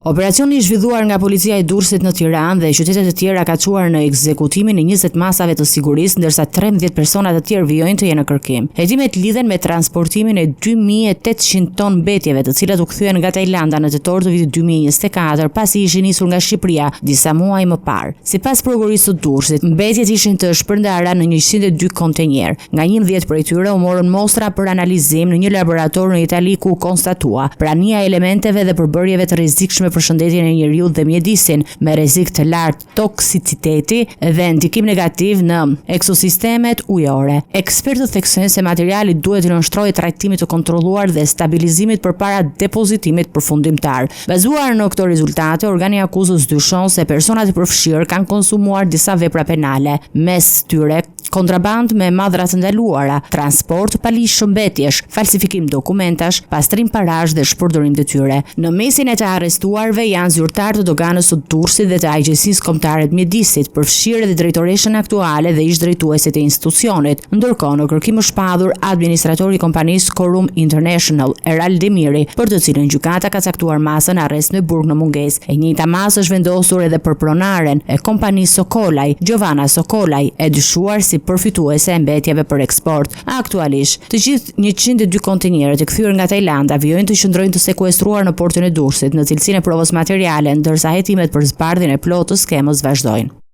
Operacioni I zhvilluar nga policia e Durrësit në Tiranë dhe qytete të tjera ka çuar në ekzekutimin e 20 masave të sigurisë, ndërsa 13 persona të tjerë vijojnë të jenë në kërkim. Hetimet lidhen me transportimin e 2800 ton mbetjeve, të cilat u kthyen nga Tajlanda në tetor të vitit 2024, pasi ishin nisur nga Shqipëria disa muaj më parë. Sipas prokurisë së Durrësit, mbetjet ishin të shpërndara në 102 kontenjer. Nga 11 prej tyre u morën mostra për analizim në një laborator në Itali ku konstatua prania e elementeve dhe përbërjeve të rrezikshme për shëndetjen e njeriut dhe mjedisin, me rrezik të lartë toksiciteti dhe ndikim negativ në ekosistemet ujore. Ekspertët theksojnë se materiali duhet të nënshtrojë trajtimit të kontrolluar dhe stabilizimit përpara depozitimit përfundimtar. Bazuar në këto rezultate, organi akuzës dyshon se personat e përfshirë kanë konsumuar disa vepra penale, mes tyre kontraband me madhra të ndaluara, transport pa ligjë shëmbetjesh, falsifikim dokumentash, pastrim parash dhe shpërdorim detyre. Në mesin e të arrestuarve janë zyrtar të doganës së Durrësit dhe të Agjencisë Kombëtare të Mjedisit, përfshirë edhe drejtoreshën aktuale dhe ish drejtuesit e institucionit. Ndërkohë, në kërkim është shpadur administratori I kompanisë Corum International, Eral Demiri, për të cilën gjykata ka caktuar masën arrest me burg në mungesë. E njëjta masë është vendosur edhe për pronaren e kompanisë Sokolaj, Giovanna Sokolaj, e dyshuar si përfituese e mbetjeve për eksport. Aktualisht, të gjithë 102 kontenjerët e kthyer nga Tajlanda vijojnë të qëndrojnë të sekuestruar në portin e Durrësit, në cilësinë e provës materiale, ndërsa hetimet për zbardhjen e plotë të skemës vazhdojnë.